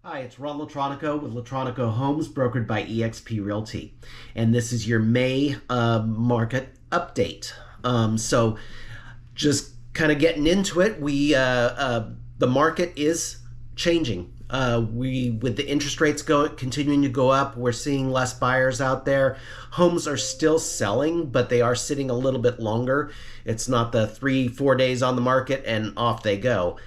Hi, it's Ron Latronico with Latronico Homes, brokered by eXp Realty, and this is your May market update. So, just kind of getting into it, we the market is changing. We with the interest rates continuing to go up, we're seeing less buyers out there. Homes are still selling, but they are sitting a little bit longer. It's not the 3-4 days on the market and off they go.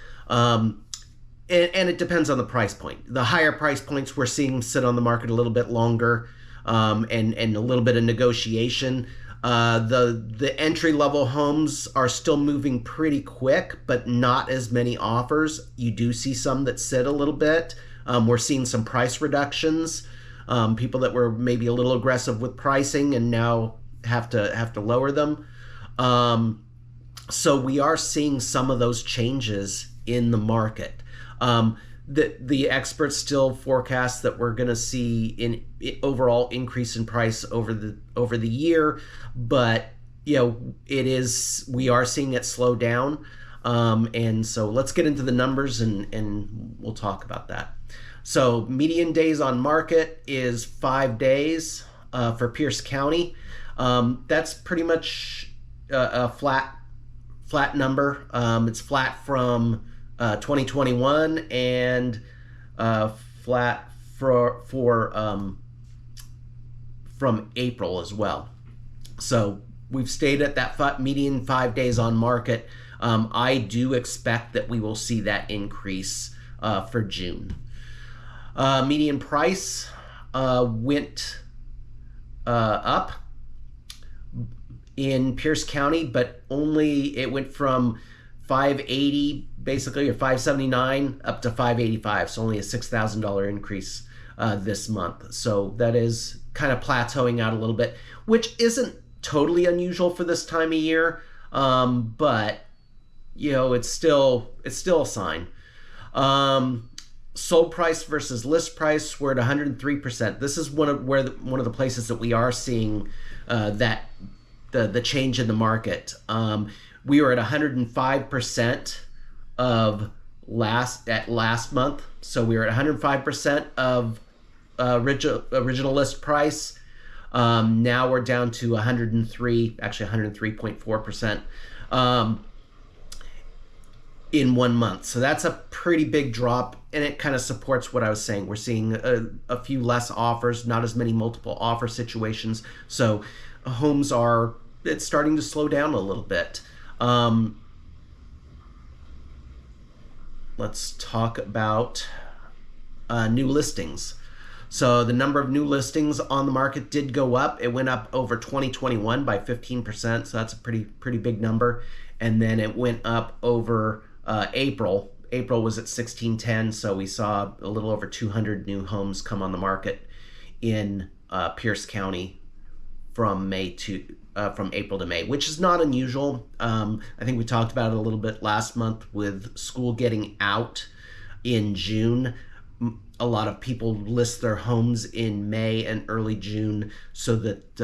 And it depends on the price point. The higher price points we're seeing sit on the market a little bit longer, and a little bit of negotiation. The entry level homes are still moving pretty quick, but not as many offers. You do see some that sit a little bit. We're seeing some price reductions. People that were maybe a little aggressive with pricing and now have to lower them. So we are seeing some of those changes in the market. The experts still forecast that we're going to see an overall increase in price over the year, but we are seeing it slow down. And so let's get into the numbers and we'll talk about that. So median days on market is 5 days for Pierce County. That's pretty much a flat number. It's flat from 2021 and flat for from April as well. So we've stayed at that median 5 days on market. I do expect that we will see that increase for June. Median price went up in Pierce County, but only it went from 580 basically, or 579 up to 585. So only a $6,000 increase this month. So that is kind of plateauing out a little bit, which isn't totally unusual for this time of year. But it's still a sign. Sold price versus list price, we're at 103%. This is one of the places that we are seeing that the change in the market. We were at 105% of last month, so we were at 105% of original list price. Now we're down to 103, actually 103.4%. In 1 month. So that's a pretty big drop, and it kind of supports what I was saying. We're seeing a few less offers, not as many multiple offer situations. So it's starting to slow down a little bit. Let's talk about new listings. So the number of new listings on the market did go up. It went up over 2021 by 15%. So that's a pretty big number. And then it went up over April. April was at 1610, so we saw a little over 200 new homes come on the market in Pierce County from April to May, which is not unusual. I think we talked about it a little bit last month with school getting out in June. A lot of people list their homes in May and early June so that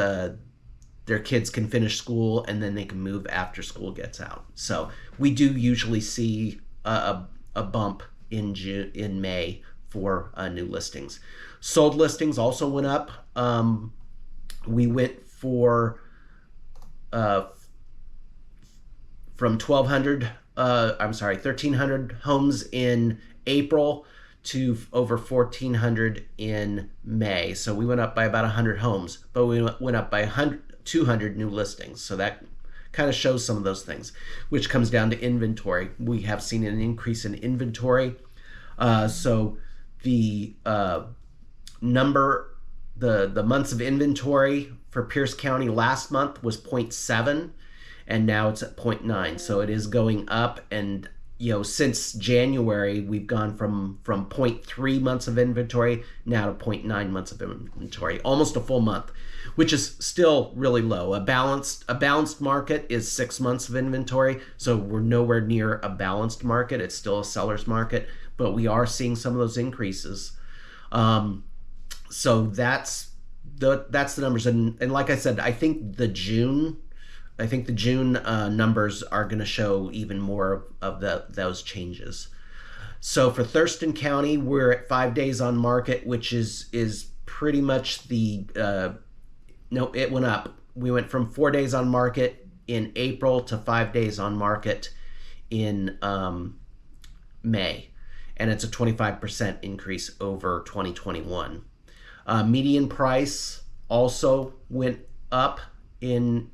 their kids can finish school and then they can move after school gets out. So we do usually see a bump in May for new listings. Sold listings also went up. We went from 1,300 homes in April to over 1,400 in May. So we went up by about 100 homes, but we went up by 200 new listings. So that kind of shows some of those things, which comes down to inventory. We have seen an increase in inventory. So the the months of inventory for Pierce County last month was 0.7, and now it's at 0.9. So it is going up, and since January, we've gone from 0.3 months of inventory now to 0.9 months of inventory, almost a full month, which is still really low. A balanced market is 6 months of inventory, so we're nowhere near a balanced market. It's still a seller's market, but we are seeing some of those increases. So that's the numbers, and like I said, I think the June numbers are going to show even more of those changes. So for Thurston County, we're at 5 days on market, which is pretty much the no, it went up. We went from 4 days on market in April to 5 days on market in May, and it's a 25% increase over 2021. Median price also went up in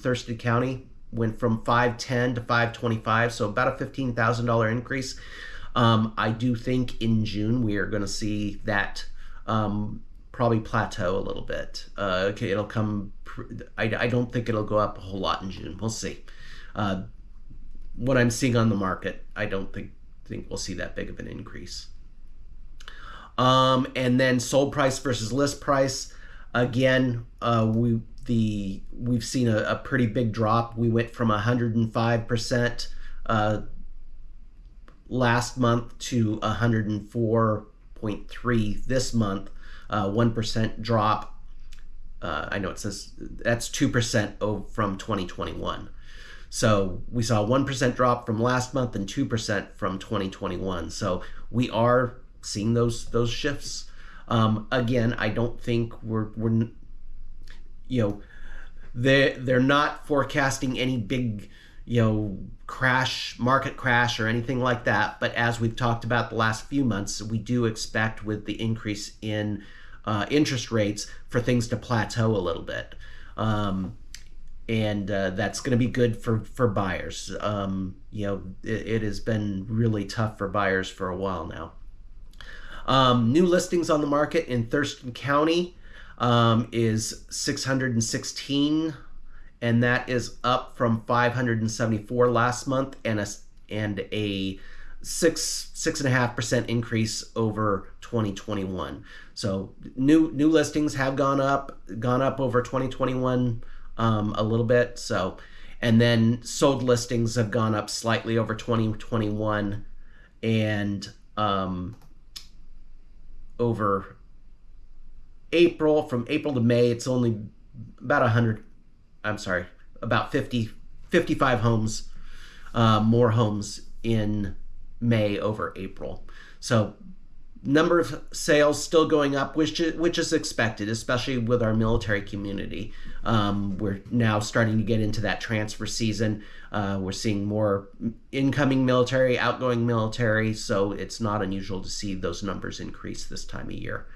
Thurston County, went from 510 to 525, so about a $15,000 increase. I do think in June we are going to see that probably plateau a little bit. Okay, it'll come. I don't think it'll go up a whole lot in June. We'll see. What I'm seeing on the market, I don't think we'll see that big of an increase. And then sold price versus list price. Again, we've seen a pretty big drop. We went from 105% last month to 104.3 this month. 1% drop. I know it says that's 2% from 2021. So we saw a 1% drop from last month and 2% from 2021. So we are seeing those shifts. Again, I don't think we're they're not forecasting any big market crash or anything like that. But as we've talked about the last few months, we do expect with the increase in interest rates for things to plateau a little bit. And that's going to be good for buyers. It has been really tough for buyers for a while now. New listings on the market in Thurston County is 616, and that is up from 574 last month, and a 6.5% increase over 2021. So new listings have gone up over 2021 a little bit. So, and then sold listings have gone up slightly over 2021, and over from April to May, it's only about 55 homes, more homes in May over April. So number of sales still going up, which is expected, especially with our military community. We're now starting to get into that transfer season. We're seeing more incoming military, outgoing military, so it's not unusual to see those numbers increase this time of year.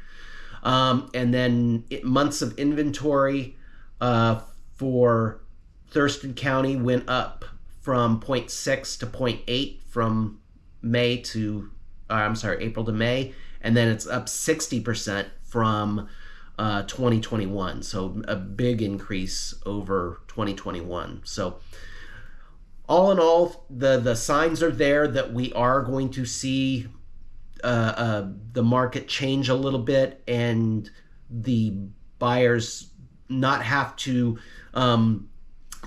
And then months of inventory for Thurston County went up from 0.6 to 0.8 from April to May, and then it's up 60% from 2021. So a big increase over 2021. So all in all, the signs are there that we are going to see the market change a little bit, and the buyers not have to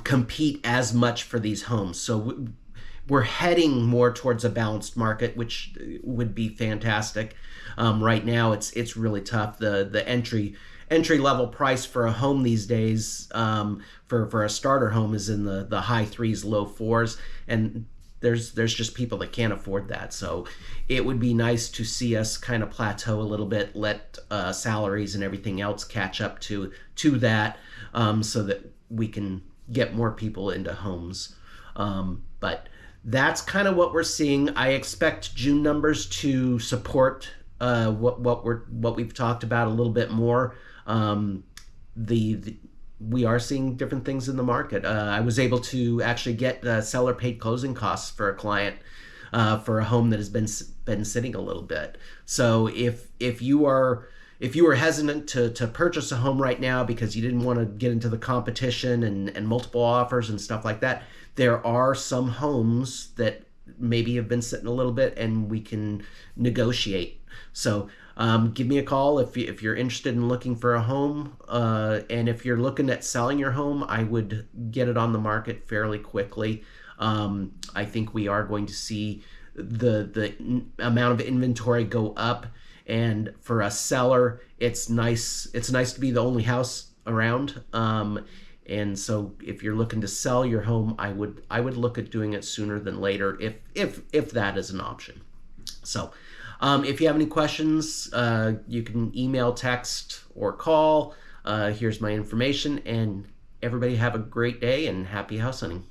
compete as much for these homes. So we're heading more towards a balanced market, which would be fantastic. Right now, it's really tough. The entry level price for a home these days, for a starter home, is in the high threes, low fours, and there's just people that can't afford that. So it would be nice to see us kind of plateau a little bit, let salaries and everything else catch up to that, so that we can get more people into homes. But that's kind of what we're seeing. I expect June numbers to support what we've talked about a little bit more. We are seeing different things in the market. I was able to actually get seller paid closing costs for a client for a home that has been sitting a little bit. So if you were hesitant to purchase a home right now because you didn't want to get into the competition and multiple offers and stuff like that, there are some homes that maybe have been sitting a little bit, and we can negotiate. So give me a call if you're interested in looking for a home, and if you're looking at selling your home, I would get it on the market fairly quickly. I think we are going to see the amount of inventory go up, and for a seller, it's nice to be the only house around. And so if you're looking to sell your home, I would look at doing it sooner than later, if that is an option. So if you have any questions, you can email, text, or call. Here's my information, and everybody have a great day and happy house hunting.